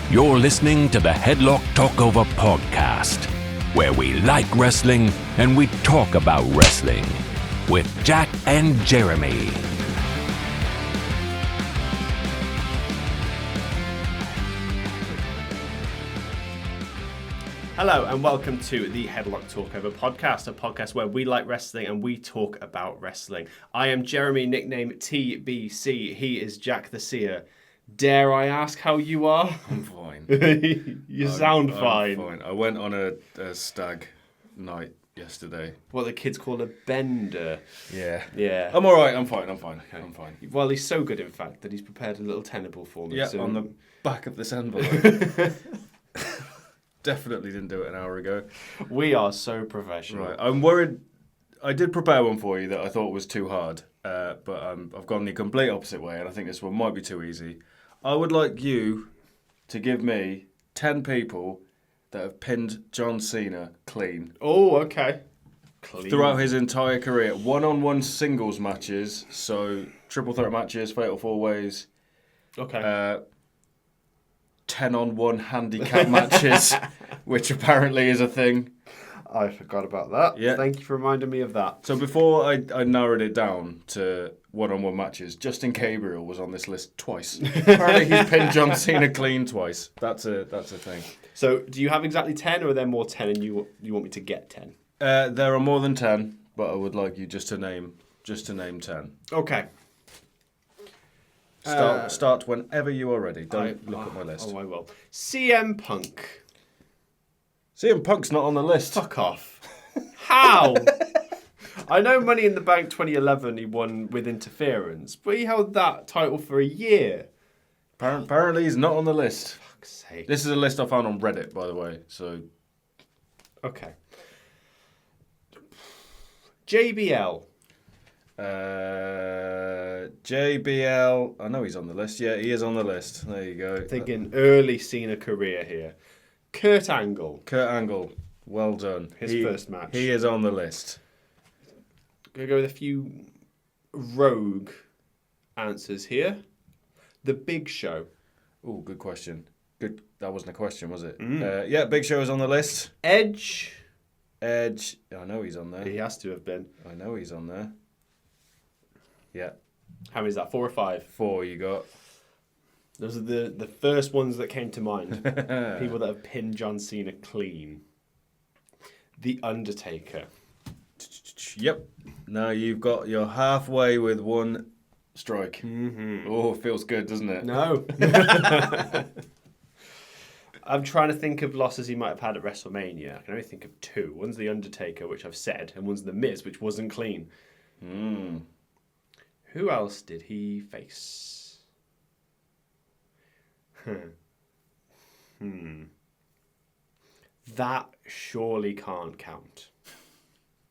You're listening to the Headlock Talkover podcast, where we like wrestling and we talk about wrestling with Jack and Jeremy. Hello and welcome to the Headlock Talkover podcast, a podcast where we like wrestling and we talk about wrestling. I am Jeremy, nickname TBC. He is Jack the Seer. Dare I ask how you are? I'm fine. You sound fine. I'm fine. I went on a stag night yesterday. What the kids call a bender. Yeah. I'm all right. I'm fine. Okay. I'm fine. Well, he's so good, in fact, that he's prepared a little Tenable for me. Yeah, so... on the back of this envelope. Definitely didn't do it an hour ago. We are so professional. Right. I'm worried. I did prepare one for you that I thought was too hard, but I've gone the complete opposite way, and I think this one might be too easy. I would like you to give me 10 people that have pinned John Cena clean. Oh, okay. Clean. Throughout his entire career. One-on-one singles matches, so triple threat matches, fatal four-ways. Okay. 10-on-1 handicap matches, which apparently is a thing. I forgot about that. Yeah. Thank you for reminding me of that. So before I narrowed it down to one-on-one matches, Justin Gabriel was on this list twice. Apparently he's pinned John Cena clean twice. That's a thing. So do you have exactly 10 or are there more 10 and you want me to get 10? There are more than 10, but I would like you just to name 10. Okay. Start whenever you are ready. Don't look at my list. Oh, I will. CM Punk. CM Punk's not on the list. Fuck off. How? I know Money in the Bank 2011 he won with interference, but he held that title for a year. Apparently he's not on the list. Fuck's sake. This is a list I found on Reddit, by the way. So, okay. JBL. JBL. I know he's on the list. Yeah, he is on the list. There you go. Thinking early Cena career here. Kurt Angle. Well done. His first match. He is on the list. Gonna go with a few rogue answers here. The Big Show. Oh, good question. Good. That wasn't a question, was it? Yeah, Big Show is on the list. Edge. I know he's on there. He has to have been. I know he's on there. Yeah. How many is that? 4 or 5? 4 you got. Those are the first ones that came to mind. People that have pinned John Cena clean. The Undertaker. Yep. Now you're halfway with one strike. Mm-hmm. Oh, it feels good, doesn't it? No. I'm trying to think of losses he might have had at WrestleMania. I can only think of 2. One's The Undertaker, which I've said, and one's The Miz, which wasn't clean. Who else did he face? That surely can't count.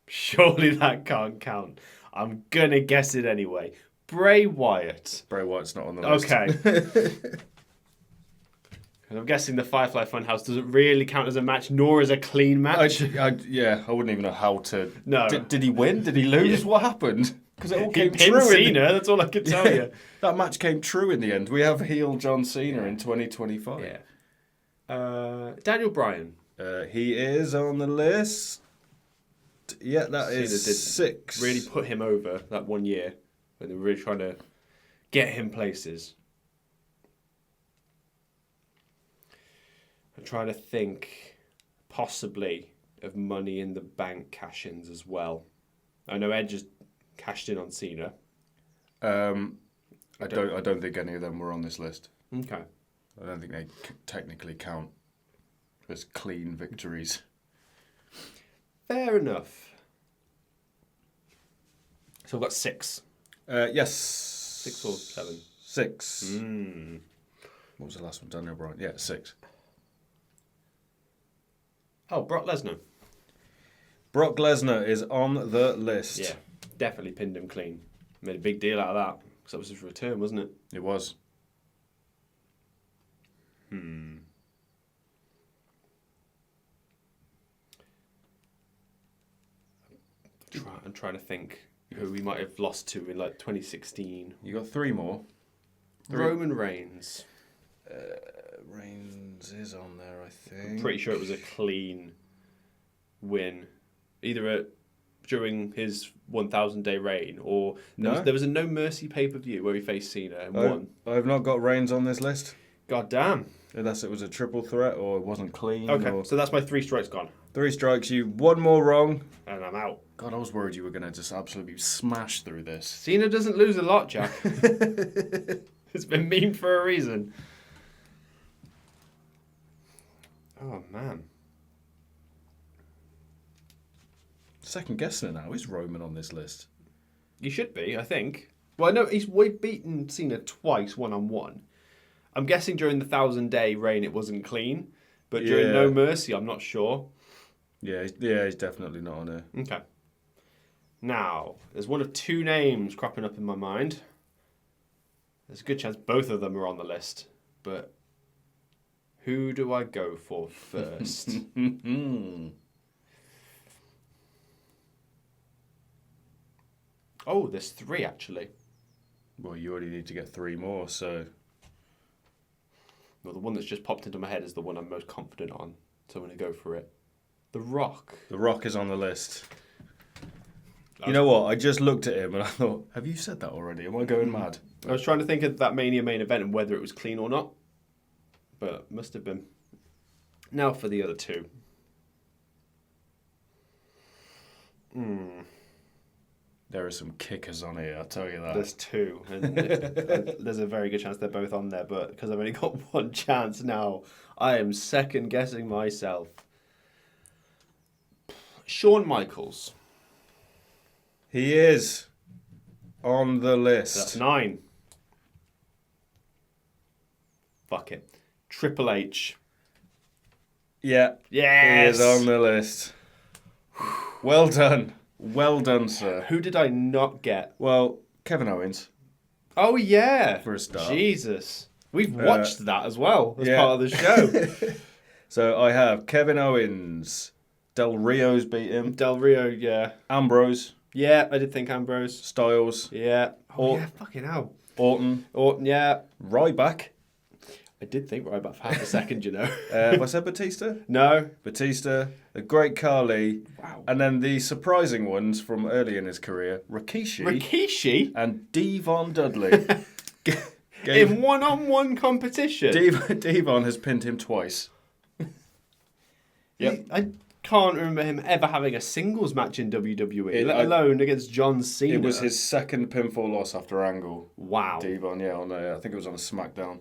Surely that can't count. I'm going to guess it anyway. Bray Wyatt. Bray Wyatt's not on the list. Okay. I'm guessing the Firefly Funhouse doesn't really count as a match, nor as a clean match. I wouldn't even know how to... No. Did he win? Did he lose? Yeah. What happened? Because it all came pinned true. Cena, that's all I can tell you. That match came true in the end. We have heel John Cena in 2025. Yeah. Daniel Bryan. He is on the list. Yeah, that Cena is did 6. Really put him over that one year when they were really trying to get him places. I'm trying to think possibly of Money in the Bank cash-ins as well. I know Edge has cashed in on Cena. I don't think any of them were on this list. Okay. I don't think they technically count as clean victories. Fair enough. So we've got 6. Yes. 6 or 7? 6. What was the last one? Daniel Bryan. Yeah, 6. Oh, Brock Lesnar. Brock Lesnar is on the list. Yeah, definitely pinned him clean. Made a big deal out of that because that was his return, wasn't it? It was. I'm trying to think who we might have lost to in like 2016. You got 3 more. Roman Reigns. Reigns is on there, I think. I'm pretty sure it was a clean win, either during his 1,000-day reign, or there was a No Mercy pay-per-view where he faced Cena and won. I've not got Reigns on this list. God damn. Unless it was a triple threat or it wasn't clean. Okay, so that's my 3 strikes gone. 3 strikes, you 1 more wrong. And I'm out. God, I was worried you were going to just absolutely smash through this. Cena doesn't lose a lot, Jack. It's been mean for a reason. Oh, man. Second guessing it now. Is Roman on this list? You should be, I think. Well, I know we've beaten Cena twice, one-on-one. I'm guessing during the 1,000-day reign it wasn't clean, but during No Mercy, I'm not sure. Yeah, he's definitely not on here. Okay. Now, there's one of 2 names cropping up in my mind. There's a good chance both of them are on the list, but who do I go for first? Oh, there's 3 actually. Well, you already need to get 3 more, so... Well, the one that's just popped into my head is the one I'm most confident on, so I'm going to go for it. The Rock. The Rock is on the list. You know what? I just looked at him and I thought, have you said that already? Am I going mad? I was trying to think of that Mania main event and whether it was clean or not, but must have been. Now for the other 2. There are some kickers on here, I'll tell you that. There's 2, and there's a very good chance they're both on there, but because I've only got 1 chance now, I am second guessing myself. Shawn Michaels. He is on the list. That's 9. Fuck it. Triple H. Yeah. Yes! He is on the list. Well done. Well done, sir. Who did I not get? Well, Kevin Owens. Oh, yeah. For a start. Jesus. We've watched that as well as part of the show. So I have Kevin Owens. Del Rio's beat him. Del Rio, yeah. Ambrose. Yeah, I did think Ambrose. Styles. Yeah. Oh, yeah, fucking hell. Orton. Yeah. Ryback. I did think right about half a second, you know. Have I said Batista? No. Batista, the great Khali, Wow. and then the surprising ones from early in his career, Rikishi? and Devon Dudley. In one-on-one competition? Devon has pinned him twice. Yep. I can't remember him ever having a singles match in WWE, let alone against John Cena. It was his second pinfall loss after Angle. Wow. Devon, I think it was on a SmackDown.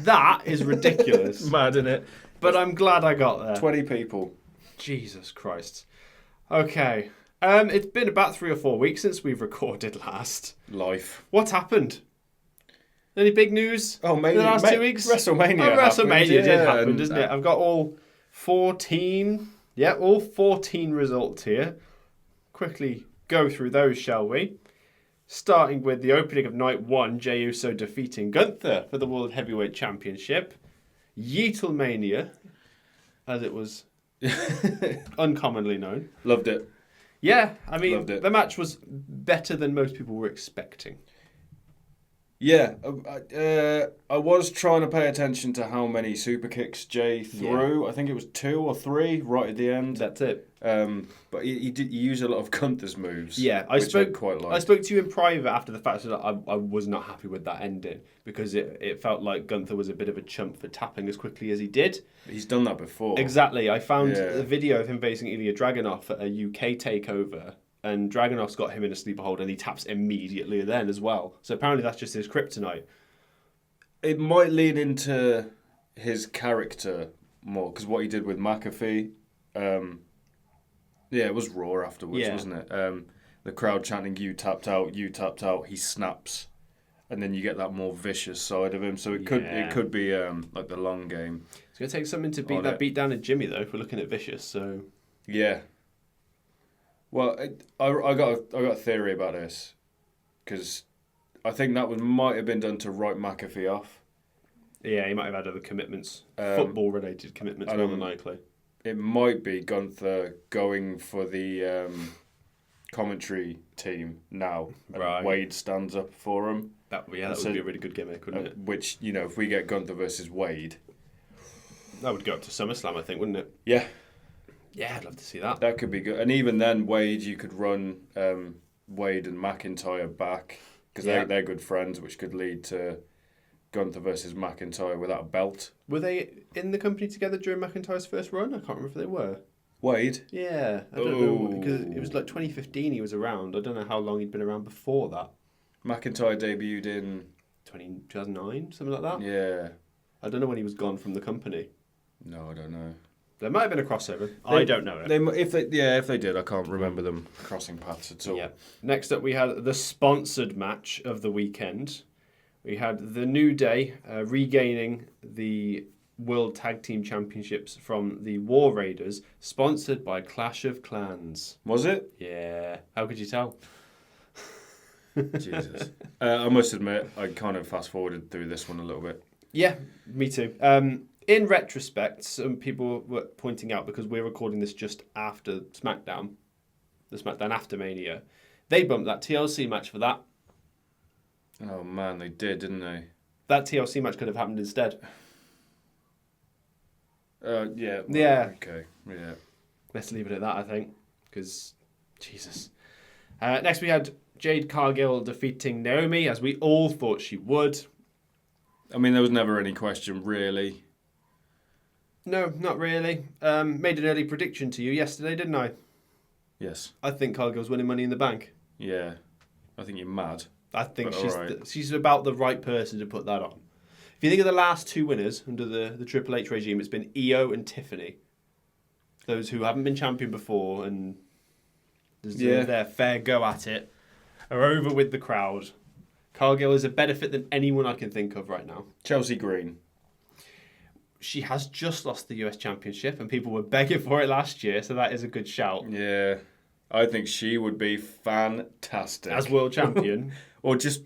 That is ridiculous. Mad, innit? But I'm glad I got there. 20 people. Jesus Christ. Okay. It's been about 3 or 4 weeks since we've recorded last. Life. What's happened? Any big news? Oh, in the last 2 weeks? WrestleMania. WrestleMania did happen, didn't it? Yeah. I've got all 14. Yeah, all 14 results here. Quickly go through those, shall we? Starting with the opening of night 1, Jey Uso defeating Gunther for the World Heavyweight Championship. Yeatlemania, as it was uncommonly known. Loved it. Yeah, I mean, Loved it. the match was better than most people were expecting. Yeah, I was trying to pay attention to how many super kicks Jay threw. I think it was 2 or 3 right at the end. That's it. But he used a lot of Gunther's moves. Yeah, I quite liked. I spoke to you in private after the fact that I was not happy with that ending because it felt like Gunther was a bit of a chump for tapping as quickly as he did. He's done that before. Exactly. I found a video of him facing Ilya Dragunov at a UK takeover. And Dragunov's got him in a sleeper hold and he taps immediately then as well. So apparently that's just his kryptonite. It might lean into his character more, because what he did with McAfee, it was Raw afterwards, wasn't it? The crowd chanting, you tapped out, he snaps. And then you get that more vicious side of him. So it could be like the long game. It's going to take something to beat down at Jimmy, though, if we're looking at vicious. So yeah. Well, I got a theory about this, because I think that might have been done to write McAfee off. Yeah, he might have had other commitments, football-related commitments, more than likely. It might be Gunther going for the commentary team now, and Right. Wade stands up for him. That would be a really good gimmick, wouldn't it? Which, if we get Gunther versus Wade, That would go up to SummerSlam, I think, wouldn't it? yeah, Yeah, I'd love to see that. that could be good. And even then, Wade, you could run Wade and McIntyre back because they're good friends, which could lead to Gunther versus McIntyre without a belt. Were they in the company together during McIntyre's first run? I can't remember if they were. Wade? Yeah, I don't know, because it was like 2015 he was around. I don't know how long he'd been around before that. McIntyre debuted in 2009, something like that? Yeah. I don't know when he was gone from the company. No, I don't know. There might have been a crossover. I don't know it. If they did, I can't remember them crossing paths at all. Yeah. Next up, we had the sponsored match of the weekend. We had the New Day regaining the World Tag Team Championships from the War Raiders, sponsored by Clash of Clans. Was it? Yeah. How could you tell? Jesus. I must admit, I kind of fast forwarded through this one a little bit. Yeah, me too. In retrospect, some people were pointing out, because we're recording this just after SmackDown, the SmackDown after Mania, they bumped that TLC match for that. Oh man, they did, didn't they? That TLC match could have happened instead. Yeah. Yeah. Okay. Yeah. Let's leave it at that, I think, because Jesus. Next, we had Jade Cargill defeating Naomi, as we all thought she would. I mean, there was never any question, really. No, not really. Made an early prediction to you yesterday, didn't I? Yes. I think Cargill's winning Money in the Bank. Yeah. I think you're mad. I think But she's about the right person to put that on. If you think of the last two winners under the Triple H regime, it's been Io and Tiffany. Those who haven't been champion before and deserve their fair go at it are over with the crowd. Cargill is a better fit than anyone I can think of right now. Chelsea Green. She has just lost the US Championship and people were begging for it last year, so that is a good shout. Yeah. I think she would be fantastic. As world champion. Or just...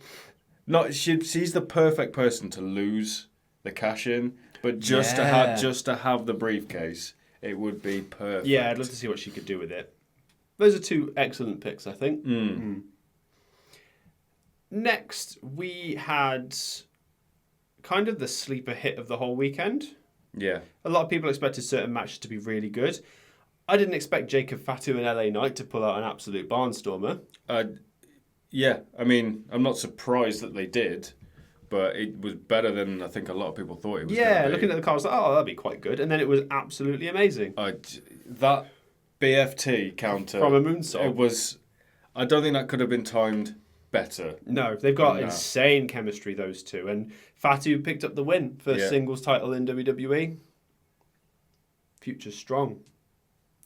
she's the perfect person to lose the cash in, but just to have the briefcase, it would be perfect. Yeah, I'd love to see what she could do with it. Those are two excellent picks, I think. Next, we had kind of the sleeper hit of the whole weekend. Yeah. A lot of people expected certain matches to be really good. I didn't expect Jacob Fatu and LA Knight to pull out an absolute barnstormer. Yeah, I mean, I'm not surprised that they did, but it was better than I think a lot of people thought it was. Yeah, looking at the card, I was like, oh, that'd be quite good. And then it was absolutely amazing. That BFT counter From a moonsault. It was. I don't think that could have been timed better. No, they've got insane chemistry, those two. And Fatu picked up the win for singles title in WWE. Future's strong.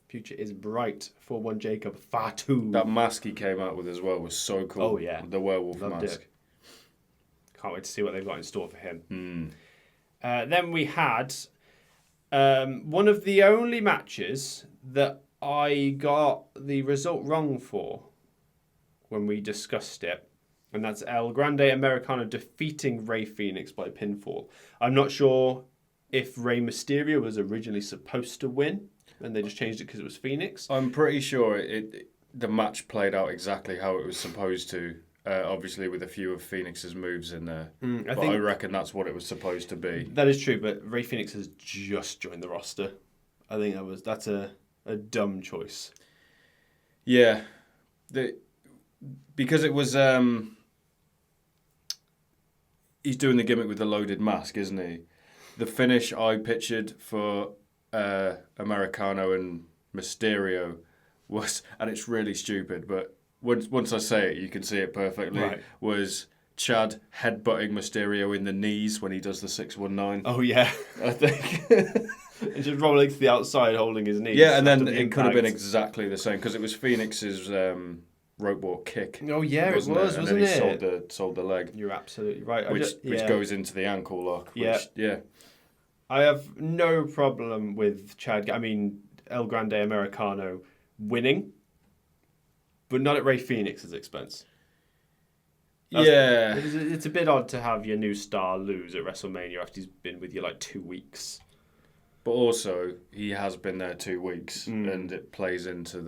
Future is bright for one Jacob Fatu. That mask he came out with as well was so cool. Oh, yeah. The werewolf Loved mask. it. Can't wait to see what they've got in store for him. Then we had one of the only matches that I got the result wrong for when we discussed it. And that's El Grande Americano defeating Rey Fenix by pinfall. I'm not sure if Rey Mysterio was originally supposed to win and they just changed it because it was Phoenix. I'm pretty sure the match played out exactly how it was supposed to. Obviously, with a few of Phoenix's moves in there. I reckon that's what it was supposed to be. That is true, but Rey Fenix has just joined the roster. I think that's a dumb choice. Yeah. Because it was... he's doing the gimmick with the loaded mask, isn't he? The finish I pictured for Americano and Mysterio was... And it's really stupid, but... Once I say it, you can see it perfectly. Right. Was Chad headbutting Mysterio in the knees when he does the 619. Oh, yeah. I think. And just rolling to the outside holding his knees. Yeah, and then it could have been exactly the same because it was Phoenix's rope walk kick. Oh, yeah, wasn't it? And then he sold the leg. You're absolutely right. Which goes into the ankle lock. Yeah. I have no problem with El Grande Americano winning. But not at Rey Fenix's expense. It's a bit odd to have your new star lose at WrestleMania after he's been with you like 2 weeks. But also, he has been there 2 weeks, and it plays into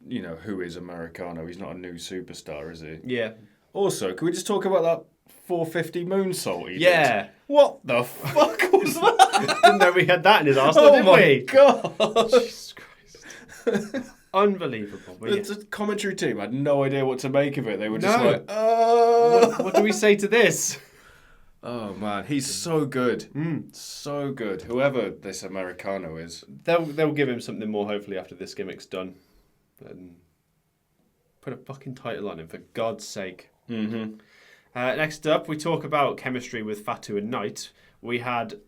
you know, who is Americano? He's not a new superstar, is he? Yeah. Also, can we just talk about that 450 moonsault he Yeah. did? What the fuck was that? Didn't know we had that in his Arsenal, did we? God. Jesus Christ. Unbelievable. But yeah. The commentary team had no idea what to make of it. They were just No. like, What do we say to this? Oh man, he's so good. So good. Whoever this Americano is. They'll give him something more, hopefully, after this gimmick's done. And put a fucking title on him, for God's sake. Mm-hmm. Next up, we talk about chemistry with Fatu and Knight. We had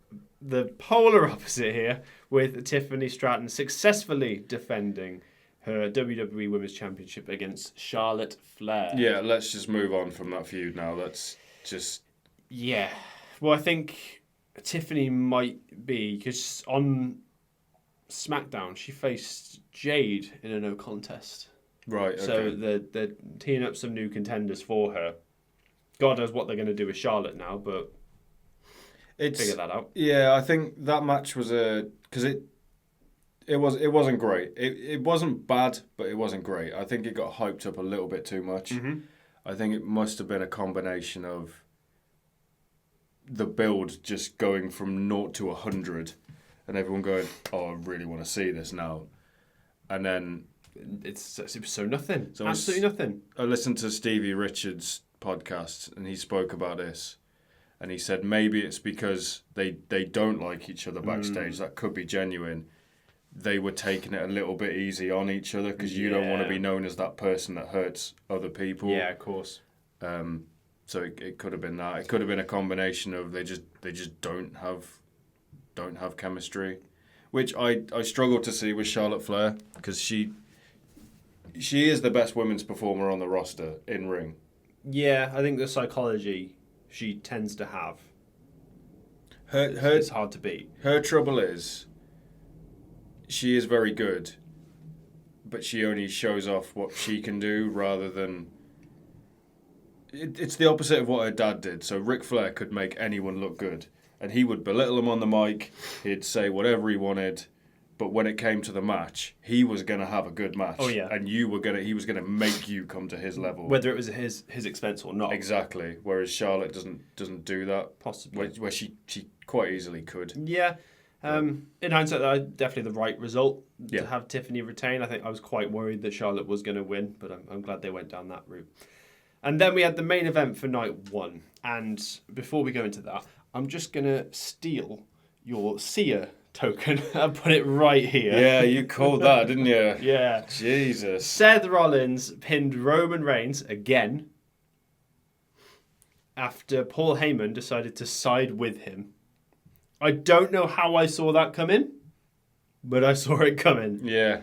the polar opposite here, with Tiffany Stratton successfully defending her WWE Women's Championship against Charlotte Flair. Yeah, let's just move on from that feud now. Let's just... Yeah. Well, I think Tiffany might be, because on SmackDown, she faced Jade in a no contest. Right, okay. So they're teeing up some new contenders for her. God knows what they're going to do with Charlotte now, but figure that out. Yeah, I think that match was because it wasn't great. It wasn't bad, but it wasn't great. I think it got hyped up a little bit too much. Mm-hmm. I think it must have been a combination of the build just going from 0 to 100 and everyone going, oh, I really want to see this now. And then... It was so nothing. So Absolutely nothing. I listened to Stevie Richards' podcast and he spoke about this. And he said maybe it's because they don't like each other backstage. That could be genuine. They were taking it a little bit easy on each other because you don't want to be known as that person that hurts other people. Yeah, of course. So it could have been that. It could have been a combination of they just don't have chemistry, which I struggle to see with Charlotte Flair because she is the best women's performer on the roster in ring. Yeah, I think the psychology she tends to have. Her It's hard to beat. Her trouble is she is very good, but she only shows off what she can do rather than... It's the opposite of what her dad did. So Ric Flair could make anyone look good, and he would belittle them on the mic. He'd say whatever he wanted, but when it came to the match, he was going to have a good match. Oh yeah, and he was going to make you come to his level, whether it was his expense or not. Exactly. Whereas Charlotte doesn't do that. Possibly. Where she quite easily could. Yeah. In hindsight, definitely the right result Yeah. to have Tiffany retain. I think I was quite worried that Charlotte was going to win, but I'm glad they went down that route. And then we had the main event for night one. And before we go into that, I'm just going to steal your Sia token and put it right here. Yeah, you called that, didn't you? Yeah. Jesus. Seth Rollins pinned Roman Reigns again after Paul Heyman decided to side with him. I don't know how I saw that coming, but I saw it coming. Yeah.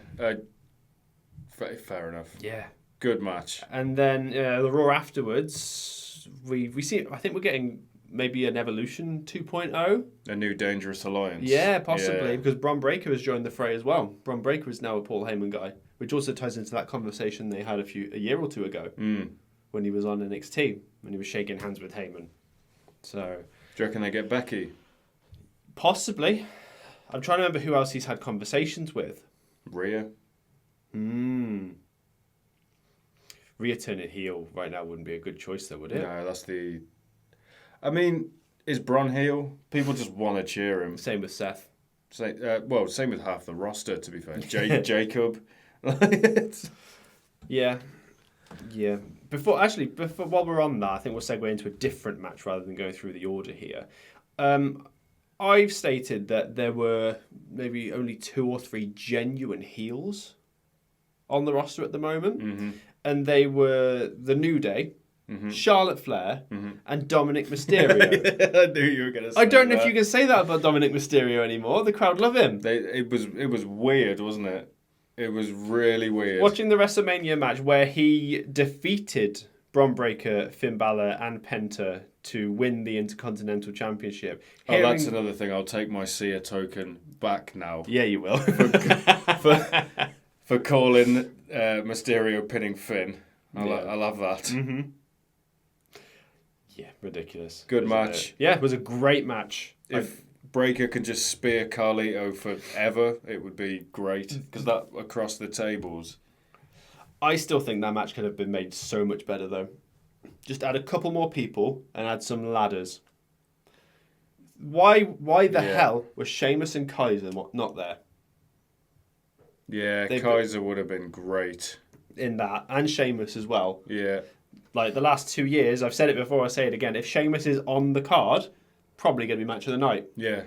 Fair enough. Yeah. Good match. And then the Raw afterwards, we see. I think we're getting maybe an Evolution 2.0. A new Dangerous Alliance. Yeah, possibly, Yeah. because Bron Breakker has joined the fray as well. Bron Breakker is now a Paul Heyman guy, which also ties into that conversation they had a year or two ago when he was on NXT, when he was shaking hands with Heyman. So, do you reckon they get Becky? Possibly. I'm trying to remember who else he's had conversations with. Rhea? Rhea turning heel right now wouldn't be a good choice, though, would it? No, that's the... I mean, is Bron heel? People just want to cheer him. Same with Seth. Same with half the roster, to be fair. Jacob. Yeah. While we're on that, I think we'll segue into a different match rather than going through the order here. I've stated that there were maybe only 2 or 3 genuine heels on the roster at the moment. And they were the New Day, Charlotte Flair, and Dominic Mysterio. I knew you were going to say I don't know that. if you can say that about Dominic Mysterio anymore. The crowd love him. It was weird, wasn't it? It was really weird. Watching the WrestleMania match where he defeated Bron Breakker, Finn Balor, and Penta to win the Intercontinental Championship. That's another thing. I'll take my Sia token back now. Yeah, you will. For calling Mysterio pinning Finn. I'll have that. Yeah, ridiculous. Good Wasn't match. it? Yeah, it was a great match. If Breaker could just spear Carlito forever, it would be great. Because that across the tables. I still think that match could have been made so much better, though. Just add a couple more people and add some ladders. Why the hell was Sheamus and Kaiser not there? Yeah, Kaiser would have been great. In that, and Sheamus as well. Yeah. Like, the last 2 years, I've said it before, I'll say it again. If Sheamus is on the card, probably going to be match of the night. Yeah.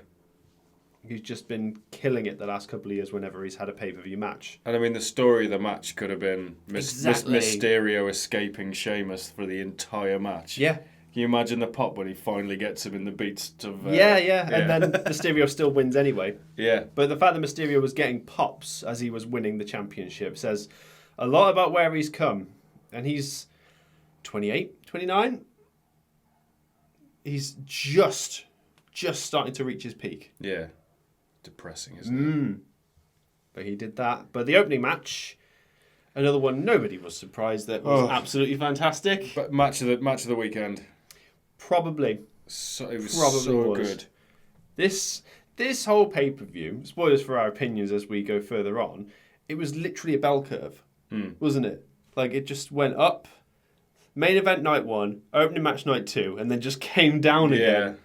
He's just been killing it the last couple of years whenever he's had a pay-per-view match. And I mean, the story of the match could have been Exactly. Mysterio escaping Sheamus for the entire match. Yeah. Can you imagine the pop when he finally gets him in the beats of... Yeah. And then Mysterio still wins anyway. Yeah. But the fact that Mysterio was getting pops as he was winning the championship says a lot about where he's come. And he's 28, 29. He's just starting to reach his peak. Yeah. Depressing, isn't it? But he did that. But the opening match, another one nobody was surprised that was absolutely fantastic. But match of the weekend. Probably. It was Probably so was. good. This whole pay-per-view, spoilers for our opinions as we go further on, it was literally a bell curve, wasn't it? Like, it just went up, main event night 1, opening match night 2, and then just came down again.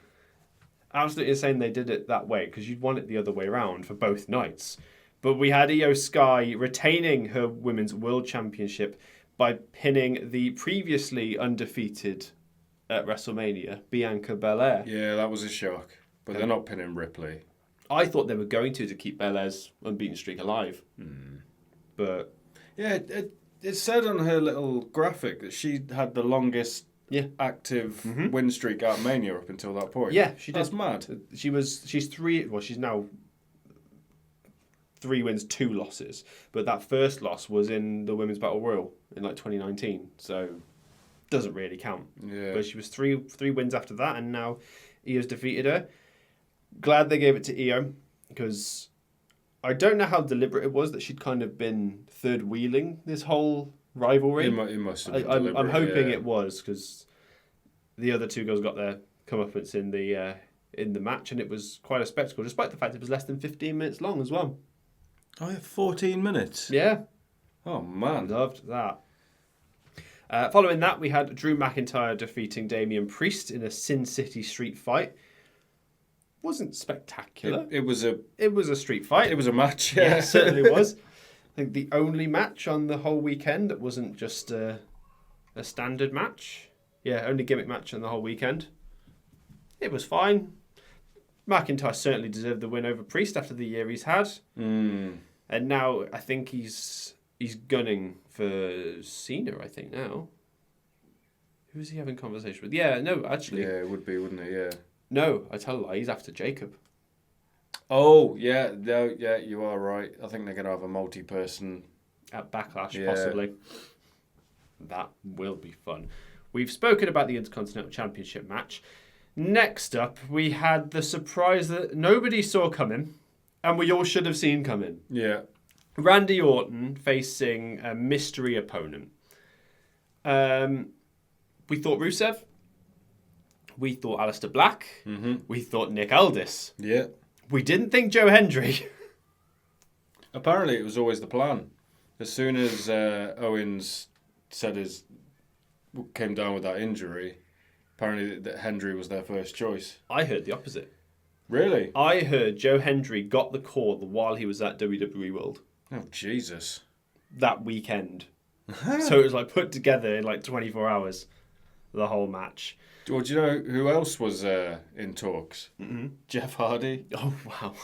Absolutely insane they did it that way, because you'd want it the other way around for both nights. But we had Io Sky retaining her Women's World Championship by pinning the previously undefeated at WrestleMania, Bianca Belair. Yeah, that was a shock. But they're not pinning Ripley. I thought they were going to keep Belair's unbeaten streak alive. But... Yeah, it said on her little graphic that she had the longest active win streak at Mania up until that point. Yeah, she did. That's mad. She's now 3 wins, 2 losses. But that first loss was in the Women's Battle Royal in 2019. So doesn't really count. Yeah. But she was 3 wins after that, and now Io's defeated her. Glad they gave it to Io, because I don't know how deliberate it was that she'd kind of been third wheeling this whole rivalry. It must have been deliberate, I'm hoping it was, because the other 2 girls got their comeuppance in the match, and it was quite a spectacle, despite the fact it was less than 15 minutes long as well. Oh, yeah, 14 minutes? Yeah. Oh, man. Loved that. Following that, we had Drew McIntyre defeating Damian Priest in a Sin City street fight. Wasn't spectacular. It was a street fight. It was a match. Yeah, it certainly was. I think the only match on the whole weekend that wasn't just a standard match. Yeah, only gimmick match on the whole weekend. It was fine. McIntyre certainly deserved the win over Priest after the year he's had. And now I think he's gunning for Cena, I think, now. Who is he having conversation with? Yeah, no, actually. Yeah, it would be, wouldn't it? Yeah. No, I tell a lie, he's after Jacob. Oh, yeah, no, yeah, you are right. I think they're going to have a multi-person... At Backlash, possibly. That will be fun. We've spoken about the Intercontinental Championship match. Next up, we had the surprise that nobody saw coming, and we all should have seen coming. Yeah. Randy Orton facing a mystery opponent. We thought Rusev. We thought Aleister Black. We thought Nick Aldis. Yeah. We didn't think Joe Hendry. Apparently, it was always the plan. As soon as Owens came down with that injury, apparently that Hendry was their first choice. I heard the opposite. Really? I heard Joe Hendry got the call while he was at WWE World. Oh, Jesus. That weekend. So it was put together in 24 hours, the whole match. Well, do you know who else was in talks? Jeff Hardy. Oh, wow.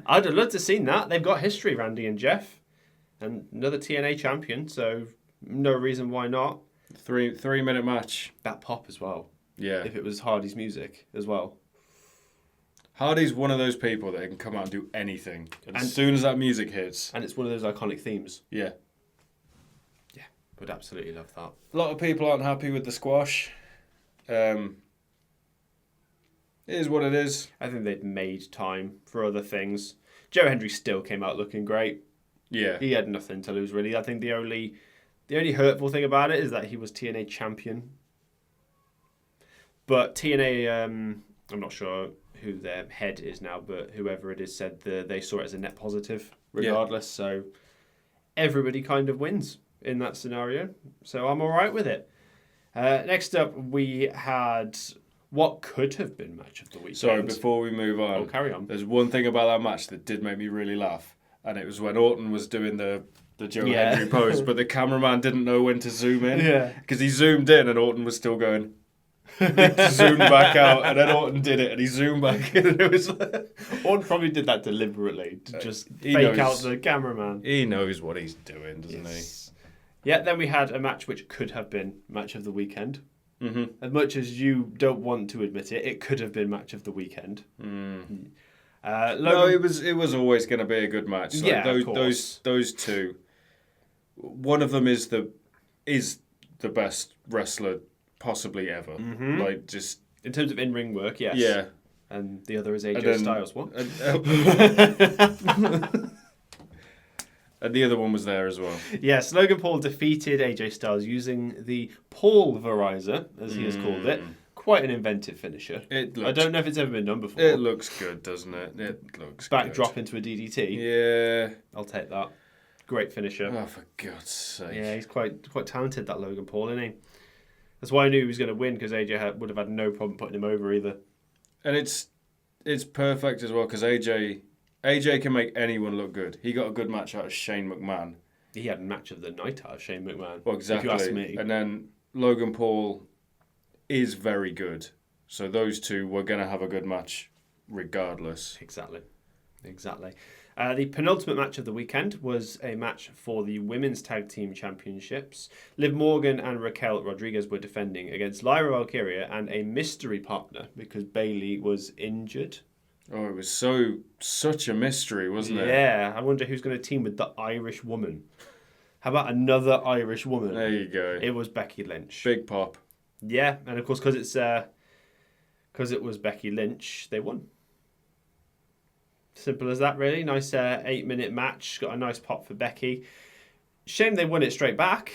I'd have loved to have seen that. They've got history, Randy and Jeff. And another TNA champion, so no reason why not. 3-minute match. That pop as well. Yeah. If it was Hardy's music as well. Hardy's one of those people that can come out and do anything. And as soon as that music hits... And it's one of those iconic themes. Yeah. Yeah, would absolutely love that. A lot of people aren't happy with the squash. It is what it is. I think they'd made time for other things. Joe Hendry still came out looking great. Yeah. He had nothing to lose, really. I think the only hurtful thing about it is that he was TNA champion. But TNA, I'm not sure who their head is now, but whoever it is said they saw it as a net positive regardless. Yeah. So everybody kind of wins in that scenario. So I'm all right with it. Next up, we had what could have been match of the weekend. Sorry, before we move on, carry on. There's one thing about that match that did make me really laugh, and it was when Orton was doing the Joe Henry pose, but the cameraman didn't know when to zoom in. Yeah. Because he zoomed in and Orton was still going. He zoomed back out, and then Orton did it, and he zoomed back in, and it was like... Orton probably did that deliberately to just He fake knows. out the cameraman. He knows what he's doing, doesn't Yeah, then we had a match which could have been match of the weekend. he? Mm-hmm. As much as you don't want to admit it, it could have been match of the weekend. No, Logan... it was always going to be a good match. Like Yeah, of course. those two. One of them is the best wrestler possibly ever. Mm-hmm. Like just In terms of in-ring work, yes. yeah. And the other is AJ And then- Styles. What? And the other one was there as well. Yes, Logan Paul defeated AJ Styles using the Paulverizer, as he has called it. Quite an inventive finisher. I don't know if it's ever been done before. It looks good, doesn't it? It looks good. Backdrop into a DDT. Yeah. I'll take that. Great finisher. Oh, for God's sake. Yeah, he's quite talented, that Logan Paul, isn't he? That's why I knew he was going to win, because AJ would have had no problem putting him over either. And it's perfect as well, because AJ can make anyone look good. He got a good match out of Shane McMahon. He had match of the night out of Shane McMahon. Well, exactly. If you ask me. And then Logan Paul is very good. So those two were going to have a good match regardless. Exactly. The penultimate match of the weekend was a match for the Women's Tag Team Championships. Liv Morgan and Raquel Rodriguez were defending against Lyra Valkyria and a mystery partner because Bayley was injured. Oh, it was such a mystery, wasn't it? Yeah, I wonder who's going to team with the Irish woman. How about another Irish woman? There you go. It was Becky Lynch. Big pop. Yeah, and of course, because it was Becky Lynch, they won. Simple as that, really. Nice 8-minute match. Got a nice pop for Becky. Shame they won it straight back,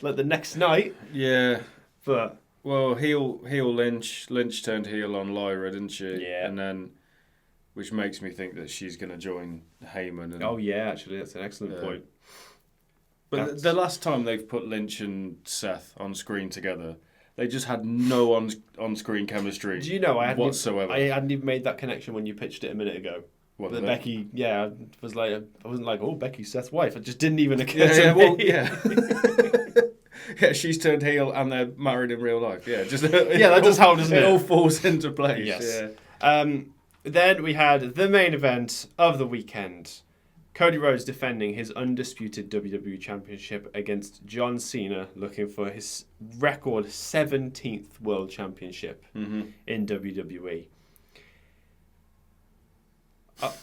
like the next night. Yeah. But Well, heel Lynch. Lynch turned heel on Lyra, didn't she? Yeah. And then, which makes me think that she's going to join Heyman. And, oh yeah, actually, that's an excellent point. But the last time they've put Lynch and Seth on screen together, they just had no on-screen chemistry. Do you know I hadn't even made that connection when you pitched it a minute ago. What, But the- Becky, yeah, I wasn't like, oh, Becky's Seth's wife. It just didn't even occur Yeah, to me. well, yeah. Yeah, she's turned heel and they're married in real life. Yeah, just Yeah, that does help, doesn't it? It all falls into place. Yes. Yeah. Then we had the main event of the weekend. Cody Rhodes defending his undisputed WWE Championship against John Cena, looking for his record 17th World Championship in WWE.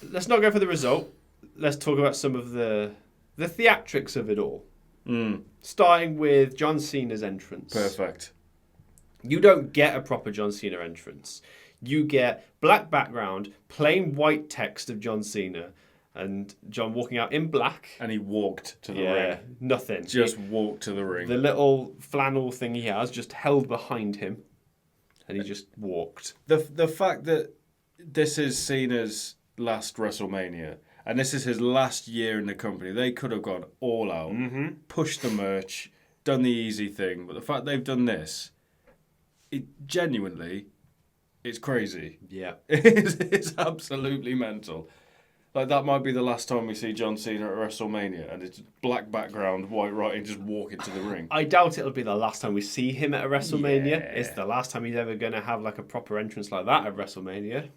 Let's not go for the result. Let's talk about some of the theatrics of it all. Starting with John Cena's entrance. Perfect. You don't get a proper John Cena entrance. You get black background, plain white text of John Cena, and John walking out in black. And he walked to the ring. Nothing. Just walked to the ring. The little flannel thing he has just held behind him, and he just walked. The fact that this is Cena's last WrestleMania, and this is his last year in the company, they could have gone all out, pushed the merch, done the easy thing. But the fact they've done this, it's crazy. Yeah. It's absolutely mental. Like, that might be the last time we see John Cena at WrestleMania, and it's black background, white writing, just walking to the ring. I doubt it'll be the last time we see him at a WrestleMania. Yeah. It's the last time he's ever going to have like a proper entrance like that at WrestleMania.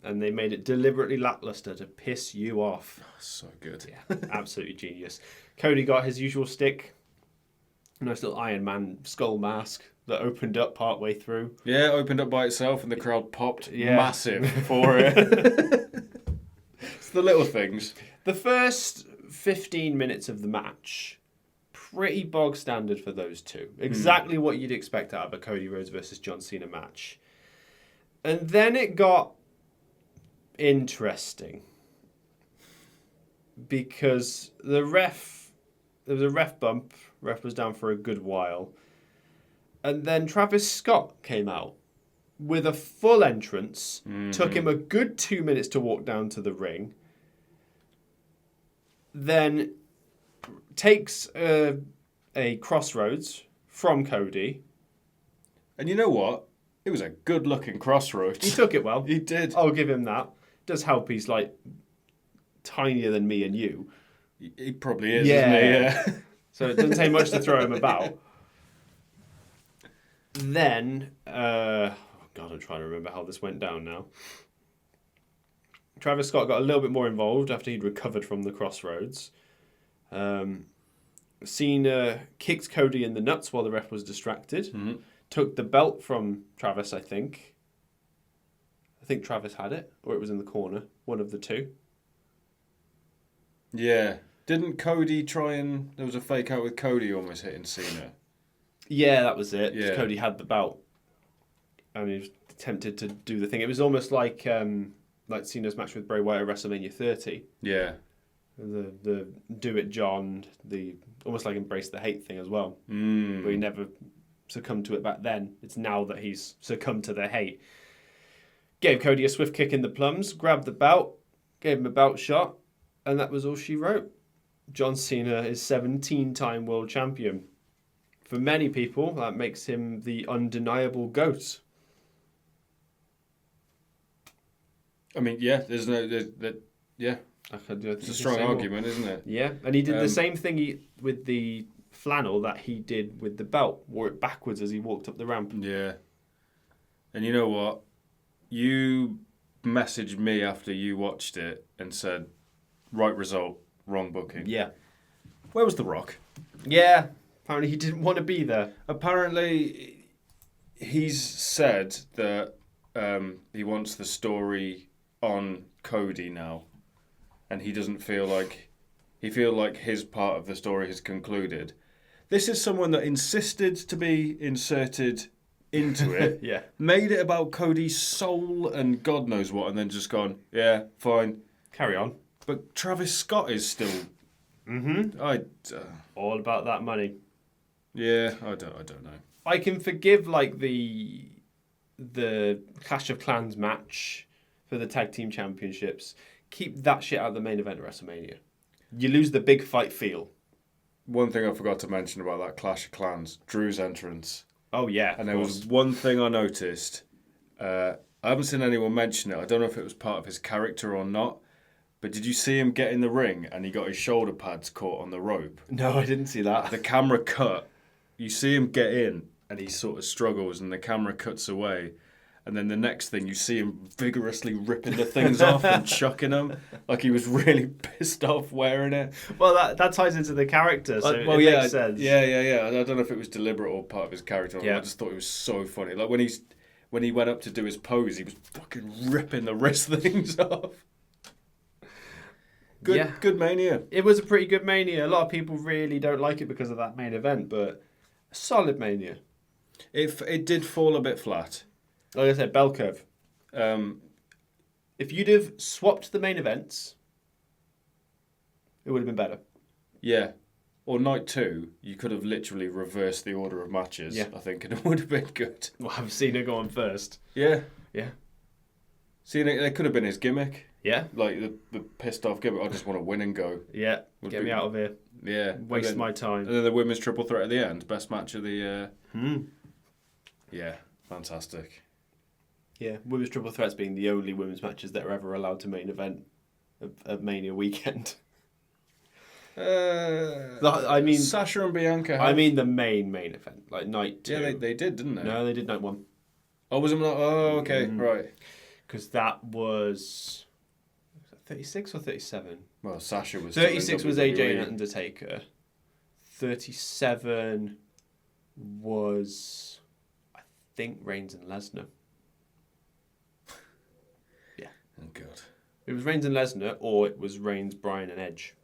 And they made it deliberately lackluster to piss you off. So good. Yeah, absolutely genius. Cody got his usual stick. A nice little Iron Man skull mask that opened up partway through. Yeah, opened up by itself, and the crowd popped Yeah. massive for it. It's the little things. The first 15 minutes of the match, pretty bog standard for those two. Exactly what you'd expect out of a Cody Rhodes versus John Cena match. And then it got interesting. Because there was a ref bump. Ref was down for a good while. And then Travis Scott came out with a full entrance. Took him a good 2 minutes to walk down to the ring. Then takes a crossroads from Cody. And you know what? It was a good-looking crossroads. He took it well. He did. I'll give him that. Does help he's like tinier than me and you. He probably is, Yeah. isn't he? Yeah. So it doesn't take much to throw him about. Then, God, I'm trying to remember how this went down now. Travis Scott got a little bit more involved after he'd recovered from the crossroads. Cena kicked Cody in the nuts while the ref was distracted. Mm-hmm. Took the belt from Travis, I think. I think Travis had it, or it was in the corner. One of the two. Yeah. Didn't Cody try and... There was a fake out with Cody almost hitting Cena. Yeah, that was it. Yeah. Cody had the belt. And he was tempted to do the thing. It was almost like Cena's match with Bray Wyatt at WrestleMania 30. Yeah. The do it John, the almost like embrace the hate thing as well. But he never succumbed to it back then. It's now that he's succumbed to the hate. Gave Cody a swift kick in the plums, grabbed the belt, gave him a belt shot, and that was all she wrote. John Cena is 17-time world champion. For many people, that makes him the undeniable GOAT. I mean, yeah, yeah. It's a strong argument, isn't it? Yeah, and he did the same thing with the flannel that he did with the belt. Wore it backwards as he walked up the ramp. Yeah. And you know what? You messaged me after you watched it and said, right result, wrong booking. Yeah. Where was The Rock? Yeah. Apparently he didn't want to be there. Apparently he's said that he wants the story on Cody now. And he doesn't feel like... He feels like his part of the story has concluded. This is someone that insisted to be inserted into it. Yeah. Made it about Cody's soul and God knows what, and then just gone, yeah, fine. Carry on. But Travis Scott is still... All about that money. Yeah, I don't know. I can forgive like the Clash of Clans match for the tag team championships. Keep that shit out of the main event of WrestleMania. You lose the big fight feel. One thing I forgot to mention about that Clash of Clans, Drew's entrance. Oh yeah, And there was one thing I noticed. I haven't seen anyone mention it. I don't know if it was part of his character or not. But did you see him get in the ring and he got his shoulder pads caught on the rope? No, I didn't see that. The camera cut. You see him get in and he sort of struggles and the camera cuts away. And then the next thing, you see him vigorously ripping the things off and chucking them. Like he was really pissed off wearing it. Well, that ties into the character, so it makes sense. Yeah. I don't know if it was deliberate or part of his character. Yeah. I just thought it was so funny. Like when he went up to do his pose, he was fucking ripping the wrist things off. Good Mania. It was a pretty good Mania. A lot of people really don't like it because of that main event, but a solid Mania. It did fall a bit flat. Like I said, bell curve. Um, If you'd have swapped the main events, it would have been better. Yeah. Or night 2, you could have literally reversed the order of matches, Yeah. I think, and it would have been good. Well, I've seen it go on first. Yeah. Yeah. See, it could have been his gimmick. Yeah. Like the pissed off gimmick. I just want to win and go. Yeah. Would Get be- me out of here. Yeah. Waste my time. And then the women's triple threat at the end. Best match of the year. Hmm. Yeah. Fantastic. Yeah. Women's triple threats being the only women's matches that are ever allowed to main event of Mania weekend. I mean, Sasha and Bianca. I mean the main event, like night 2. Yeah, they did, didn't they? No, they did night 1. Oh, was it not? Oh, okay, right. Because that was 36 or 37? Well, Sasha was. 36 was AJ WWE. and Undertaker. 37 was, I think, Reigns and Lesnar. Yeah. Oh God. It was Reigns and Lesnar, or it was Reigns, Bryan, and Edge.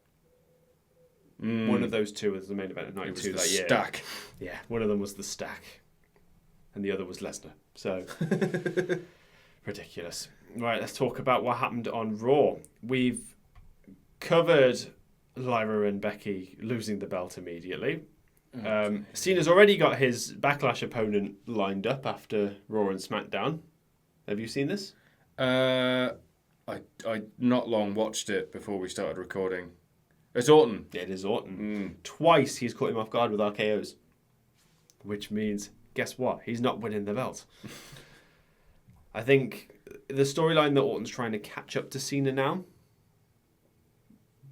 One of those two was the main event of night It was 2 the that year. stack. Yeah, one of them was the stack, and the other was Lesnar. So ridiculous. Right, let's talk about what happened on Raw. We've covered Lyra and Becky losing the belt immediately. Cena's already got his Backlash opponent lined up after Raw and SmackDown. Have you seen this? I not long watched it before we started recording. It's Orton. It is Orton. Twice he's caught him off guard with RKOs. Which means, guess what? He's not winning the belt. I think the storyline that Orton's trying to catch up to Cena now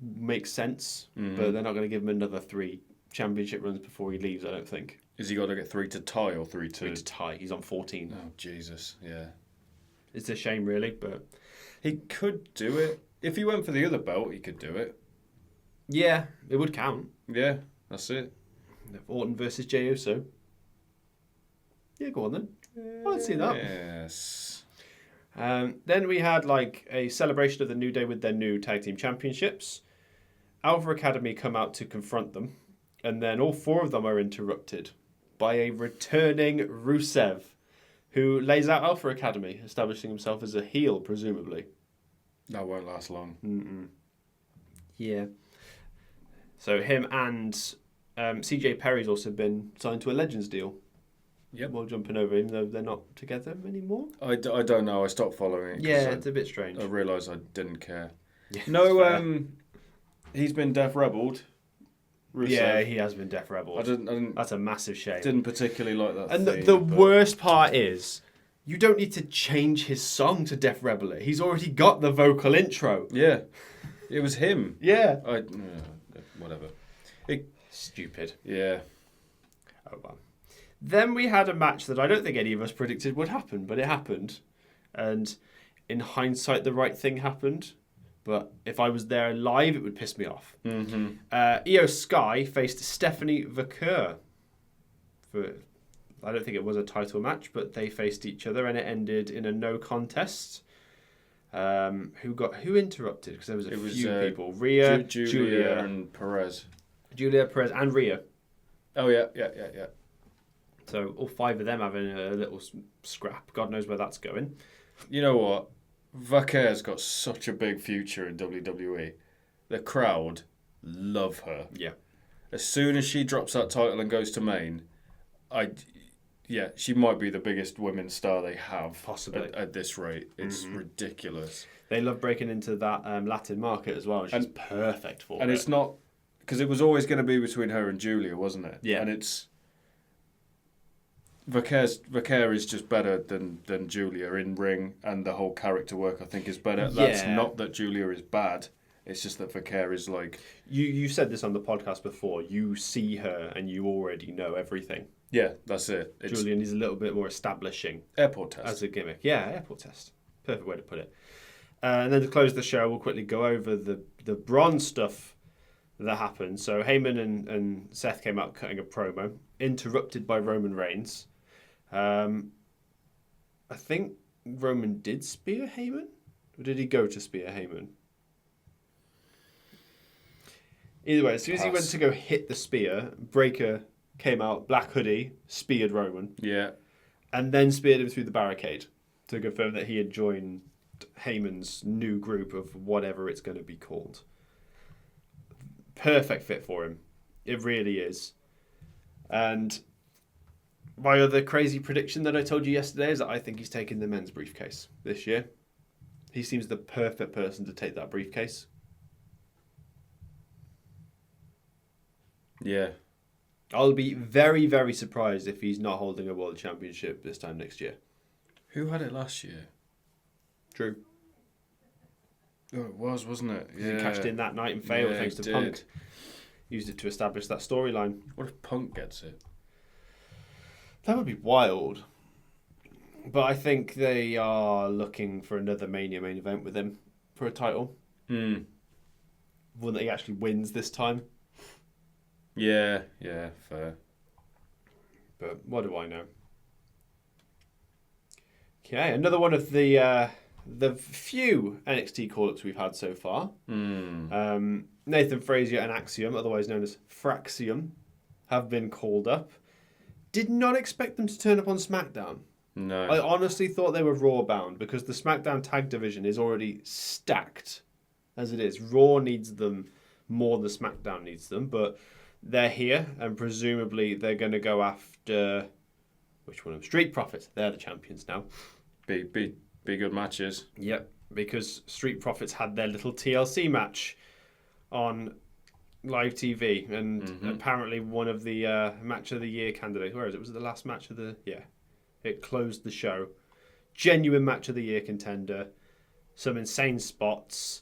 makes sense, but they're not going to give him another 3 championship runs before he leaves, I don't think. Is he got to get 3 to tie or 3 to... 3 to tie. He's on 14. Oh, Jesus, yeah. It's a shame, really, but... He could do it. If he went for the other belt, he could do it. Yeah, it would count. Yeah, that's it. Orton versus Jey Uso. Yeah, go on then. I'd see that. Yes. Then we had like a celebration of the New Day with their new tag team championships. Alpha Academy come out to confront them, and then all 4 of them are interrupted by a returning Rusev, who lays out Alpha Academy, establishing himself as a heel, presumably. That won't last long. Yeah. So him and CJ Perry's also been signed to a Legends deal. Yep. Well, jumping over, even though they're not together anymore. I don't know. I stopped following it. Yeah, it's a bit strange. I realised I didn't care. Yeah, no, he's been Def Rebelled. Rusev. Yeah, he has been Def Rebel. I didn't. That's a massive shame. Didn't particularly like that. And theme, the but... worst part is, you don't need to change his song to Def Rebel it. He's already got the vocal intro. Yeah, it was him. Yeah. Whatever. Stupid. Yeah. Oh well. Then we had a match that I don't think any of us predicted would happen, but it happened. And in hindsight, the right thing happened. But if I was there live, it would piss me off. Io Sky faced Stephanie Vaquer. I don't think it was a title match, but they faced each other, and it ended in a no contest. Who interrupted? Because there was a few people. Rhea, Julia, and Perez. Julia, Perez, and Rhea. Oh yeah. So all 5 of them having a little scrap. God knows where that's going. You know what? Vaquer's got such a big future in WWE. The crowd love her. Yeah. As soon as she drops that title and goes to main, she might be the biggest women's star they have. Possibly. At this rate. It's ridiculous. They love breaking into that Latin market as well. And she's perfect for it. And it's not... Because it was always going to be between her and Julia, wasn't it? Yeah. And it's... Vaquer is just better than Julia in ring, and the whole character work I think is better. Yeah. That's not that Julia is bad. It's just that Vaquer is like... You said this on the podcast before. You see her and you already know everything. Yeah, that's it. Julian is a little bit more establishing. Airport test. As a gimmick. Yeah, airport test. Perfect way to put it. And then to close the show, we'll quickly go over the bronze stuff that happened. So Heyman and Seth came out cutting a promo, interrupted by Roman Reigns. I think Roman did spear Heyman? Or did he go to spear Heyman? Either way, as soon as he went to go hit the spear, Breaker came out, black hoodie, speared Roman. Yeah. And then speared him through the barricade to confirm that he had joined Heyman's new group of whatever it's going to be called. Perfect fit for him. It really is. And my other crazy prediction that I told you yesterday is that I think he's taking the men's briefcase this year. He seems the perfect person to take that briefcase. Yeah. I'll be very, very surprised if he's not holding a world championship this time next year. Who had it last year? Drew. Oh, it was, wasn't it? Yeah. He cashed in that night and failed thanks to Punk. Used it to establish that storyline. What if Punk gets it? That would be wild. But I think they are looking for another Mania main event with him for a title. One that he actually wins this time. Yeah, fair. But what do I know? Okay, another one of the few NXT call-ups we've had so far. Nathan Frazier and Axiom, otherwise known as Fraxium, have been called up. Did not expect them to turn up on SmackDown. No. I honestly thought they were Raw bound because the SmackDown tag division is already stacked as it is. Raw needs them more than SmackDown needs them, but they're here and presumably they're going to go after which one of them? Street Profits. They're the champions now. Be good matches. Yep, because Street Profits had their little TLC match on live TV, and apparently one of the match of the year candidates. Where is it? Was it the last match of the? Yeah, it closed the show. Genuine match of the year contender. Some insane spots.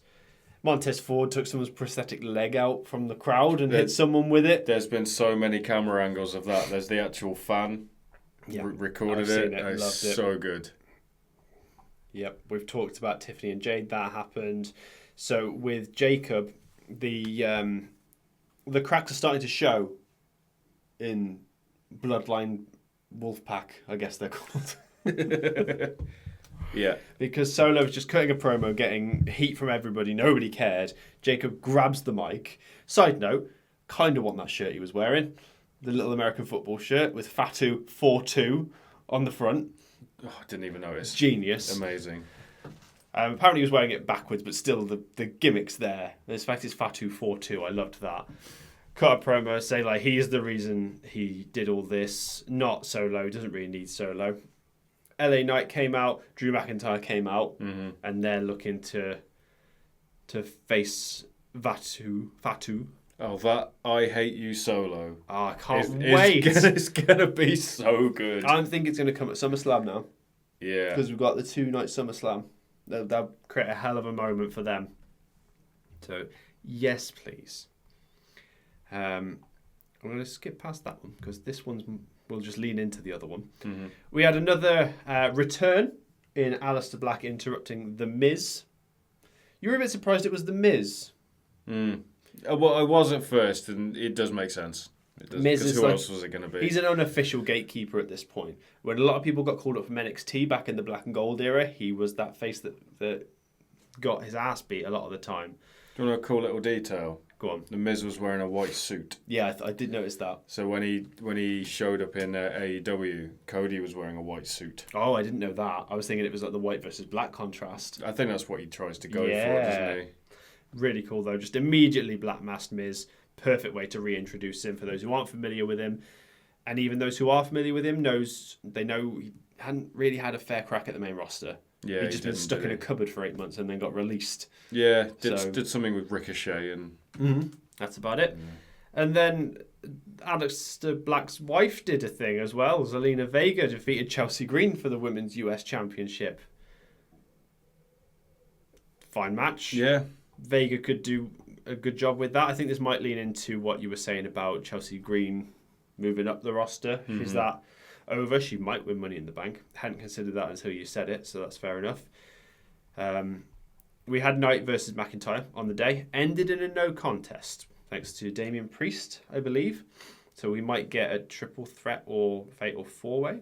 Montez Ford took someone's prosthetic leg out from the crowd and hit someone with it. There's been so many camera angles of that. There's the actual fan recorded it. It's loved it. So good. Yep, we've talked about Tiffany and Jade. That happened. So with Jacob, the cracks are starting to show in Bloodline Wolfpack, I guess they're called. Yeah. Because Solo was just cutting a promo, getting heat from everybody. Nobody cared. Jacob grabs the mic. Side note, kind of want that shirt he was wearing. The little American football shirt with Fatu 4-2 on the front. Oh, I didn't even notice. Genius. Amazing. Apparently he was wearing it backwards, but still the gimmick's there. In fact, it's Fatu 4-2. I loved that. Cut a promo, say like he is the reason he did all this. Not Solo. Doesn't really need Solo. LA Knight came out, Drew McIntyre came out, and they're looking to face Fatu. Oh, that I Hate You Solo. Oh, I can't wait. It's gonna be so good. I don't think it's going to come at SummerSlam now. Yeah. Because we've got the 2-night SummerSlam. That'll create a hell of a moment for them. So, yes, please. I'm going to skip past that one because this one's... We'll just lean into the other one. Mm-hmm. We had another return in Aleister Black interrupting The Miz. You were a bit surprised it was The Miz. Well, I was at first, and it does make sense. Miz is who else was it going to be? He's an unofficial gatekeeper at this point. When a lot of people got called up from NXT back in the Black and Gold era, he was that face that got his ass beat a lot of the time. Do you want a cool little detail? Go on. The Miz was wearing a white suit. Yeah, I did notice that. So when he showed up in AEW, Cody was wearing a white suit. Oh, I didn't know that. I was thinking it was like the white versus black contrast. I think that's what he tries to go for, doesn't he? Really cool, though. Just immediately black masked Miz. Perfect way to reintroduce him for those who aren't familiar with him. And even those who are familiar with him know he hadn't really had a fair crack at the main roster. Yeah, He'd just been stuck in a cupboard for 8 months and then got released. Yeah, did something with Ricochet and... That's about it. Yeah. And then Aleister Black's wife did a thing as well. Zelina Vega defeated Chelsea Green for the Women's US Championship. Fine match. Yeah. Vega could do a good job with that. I think this might lean into what you were saying about Chelsea Green moving up the roster. Is that over? She might win Money in the Bank. Hadn't considered that until you said it, so that's fair enough. We had Knight versus McIntyre on the day. Ended in a no contest, thanks to Damian Priest, I believe. So we might get a triple threat or fatal four-way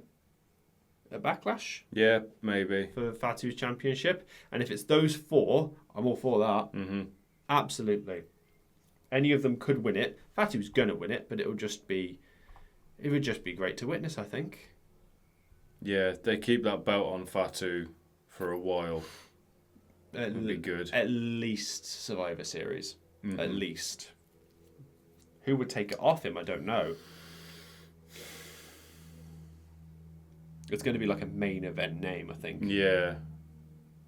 at Backlash. Yeah, maybe. For Fatu's championship. And if it's those four, I'm all for that. Absolutely. Any of them could win it. Fatu's going to win it, but it would just be great to witness, I think. Yeah, they keep that belt on Fatu for a while. It'd be good. At least Survivor Series. At least. Who would take it off him? I don't know. It's going to be like a main event name, I think. Yeah.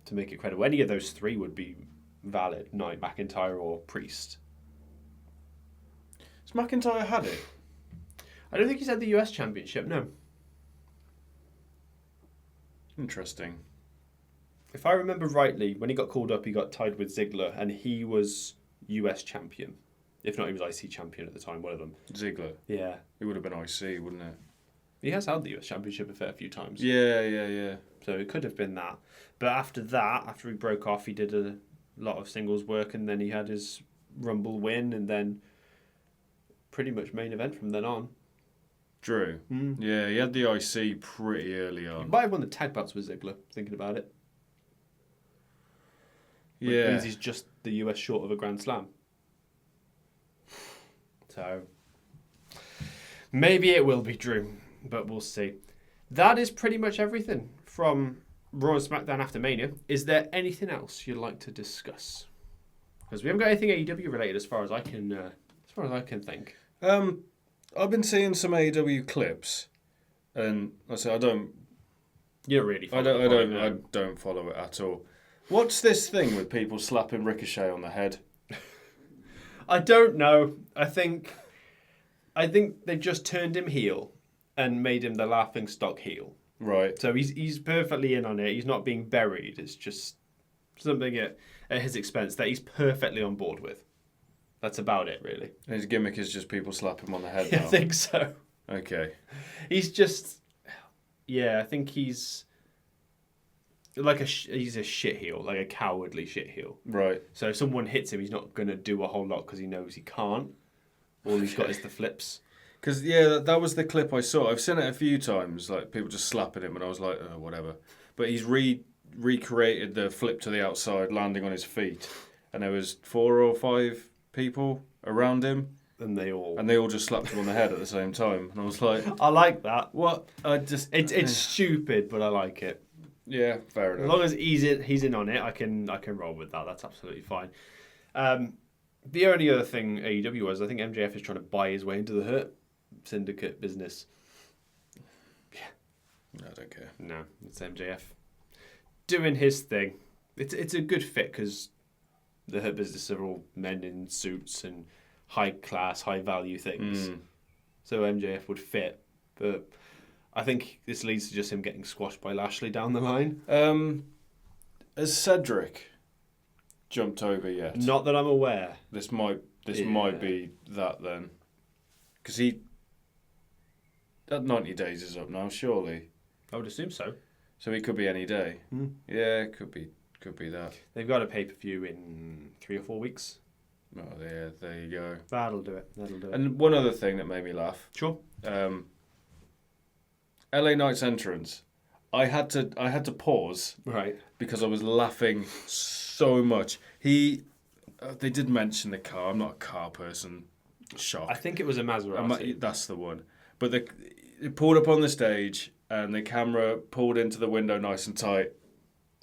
To make it credible. Any of those three would be valid. Knight, McIntyre, or Priest. Has McIntyre had it? I don't think he's had the US Championship, no. Interesting. If I remember rightly, when he got called up, he got tied with Ziggler, and he was US champion. If not, he was IC champion at the time, one of them. Ziggler? Yeah. It would have been IC, wouldn't it? He has held the US championship a fair few times. Yeah. So it could have been that. But after that, after he broke off, he did a lot of singles work, and then he had his Rumble win, and then pretty much main event from then on. Drew? Yeah, he had the IC pretty early on. He might have won the tag belts with Ziggler, thinking about it. Which Yeah. means he's just the US short of a Grand Slam. So, maybe it will be Drew, but we'll see. That is pretty much everything from Raw and SmackDown after Mania. Is there anything else you'd like to discuss? Because we haven't got anything AEW related as far as I can think. I've been seeing some AEW clips, and I say I don't. You don't really. I don't follow it at all. What's this thing with people slapping Ricochet on the head? I don't know. I think they just turned him heel and made him the laughing stock heel. Right. So he's perfectly in on it. He's not being buried. It's just something at his expense that he's perfectly on board with. That's about it, really. And his gimmick is just people slap him on the head I now. think so. Okay. He's just, I think he's like he's a shit heel, like a cowardly shit heel. Right. So if someone hits him, he's not going to do a whole lot because he knows he can't. All he's got is the flips. Because, that was the clip I saw. I've seen it a few times, like people just slapping him, and I was like, oh, whatever. But he's recreated the flip to the outside, landing on his feet. And there was 4 or 5 people around him. And they all just slapped him on the head at the same time. And I was like, I like that. what? It's stupid, but I like it. Yeah, fair As enough. long as he's in on it, I can roll with that. That's absolutely fine. The only other thing AEW was, I think MJF is trying to buy his way into the Hurt Syndicate business. I don't care. No, it's MJF doing his thing. It's a good fit because the Hurt business are all men in suits and high class, high value things. So MJF would fit, but I think this leads to just him getting squashed by Lashley down the line. Has Cedric jumped over yet? Not that I'm aware. This might be that then, because that 90 days is up now, surely. I would assume so. So he could be any day. Yeah, it could be that. They've got a pay-per-view in 3 or 4 weeks. Oh, yeah, there you go. That'll do it. And one other thing that made me laugh. Sure. LA Knight's entrance. I had to pause. Right. Because I was laughing so much. They did mention the car. I'm not a car person. Shock. I think it was a Maserati. That's the one. But it pulled up on the stage, and the camera pulled into the window nice and tight,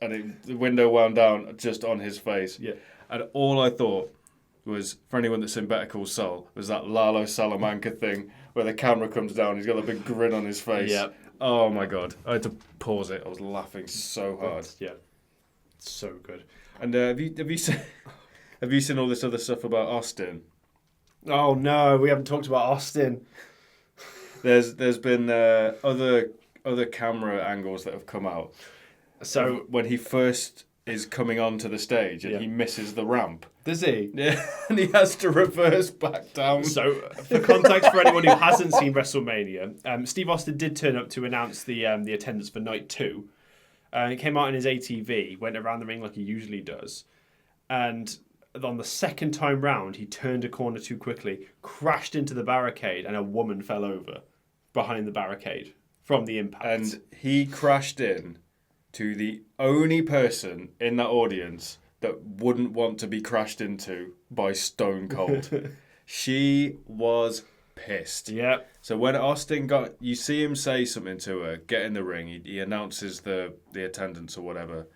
and the window wound down just on his face. Yeah. And all I thought was, for anyone that's in Better Call Saul, was that Lalo Salamanca thing where the camera comes down, he's got a big grin on his face. Yeah. Oh my God. I had to pause it. I was laughing so hard. Yeah. So good. And have you seen all this other stuff about Austin? Oh no, we haven't talked about Austin. There's been other camera angles that have come out. So when he first is coming onto the stage and Yeah. he misses the ramp. Does he? Yeah, and he has to reverse back down. So, for context for anyone who hasn't seen WrestleMania, Steve Austin did turn up to announce the attendance for night 2. He came out in his ATV, went around the ring like he usually does, and on the second time round, he turned a corner too quickly, crashed into the barricade, and a woman fell over behind the barricade from the impact. And he crashed in to the only person in that audience that wouldn't want to be crashed into by Stone Cold. She was pissed. Yeah. So when Austin you see him say something to her, get in the ring, he announces the attendance or whatever,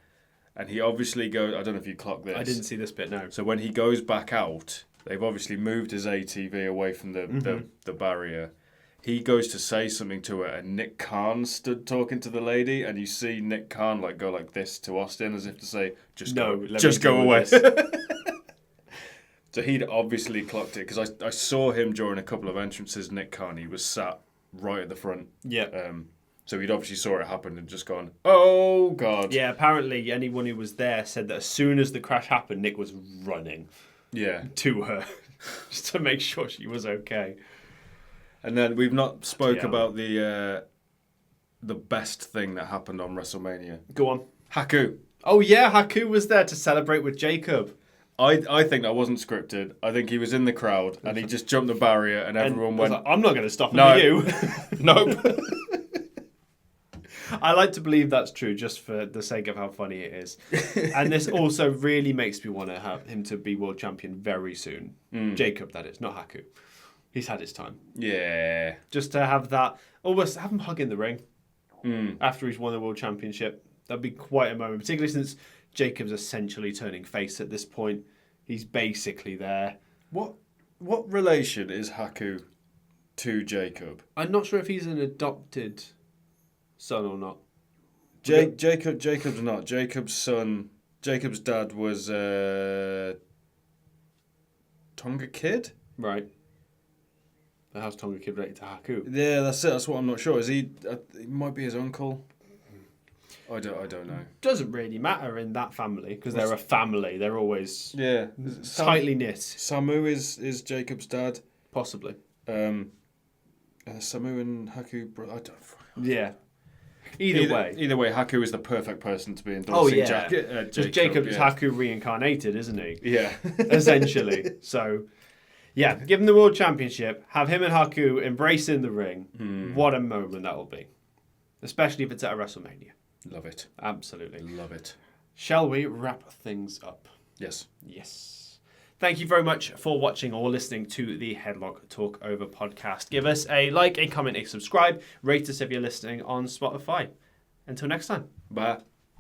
and he obviously goes, I don't know if you clocked this. I didn't see this bit, no. So when he goes back out, they've obviously moved his ATV away from the barrier. He goes to say something to her, and Nick Khan stood talking to the lady, and you see Nick Khan go like this to Austin, as if to say, just go away. So he'd obviously clocked it, because I saw him during a couple of entrances, Nick Khan. He was sat right at the front. Yeah. So he'd obviously saw it happen and just gone, oh, God. Yeah, apparently anyone who was there said that as soon as the crash happened, Nick was running to her just to make sure she was okay. And then we've not spoke Yeah. about the best thing that happened on WrestleMania. Go on. Haku. Oh, yeah, Haku was there to celebrate with Jacob. I think that wasn't scripted. I think he was in the crowd and he just jumped the barrier and everyone And I was went, like, I'm not going to stop him No. for you. nope. I like to believe that's true just for the sake of how funny it is. And this also really makes me want to have him to be world champion very soon. Jacob, that is, not Haku. He's had his time. Yeah. Just to have that, almost have him hug in the ring after he's won the world championship. That'd be quite a moment, particularly since Jacob's essentially turning face at this point. He's basically there. What relation is Haku to Jacob? I'm not sure if he's an adopted son or not. Jacob's not. Jacob's dad was Tom Tonga Kid? Right. But how's Tonga Kid related to Haku? Yeah, that's it. That's what I'm not sure. Is he? He might be his uncle. I don't know. Doesn't really matter in that family because they're a family. They're always tightly knit. Samu is Jacob's dad. Possibly. Samu and Haku. I don't. Yeah. Either way, Haku is the perfect person to be endorsing. Because Jacob's Haku reincarnated, isn't he? Yeah. Essentially. So, yeah, give him the World Championship. Have him and Haku embracing the ring. What a moment that will be. Especially if it's at a WrestleMania. Love it. Absolutely. Love it. Shall we wrap things up? Yes. Yes. Thank you very much for watching or listening to the Headlock Talk Over podcast. Give us a like, a comment, a subscribe. Rate us if you're listening on Spotify. Until next time. Bye.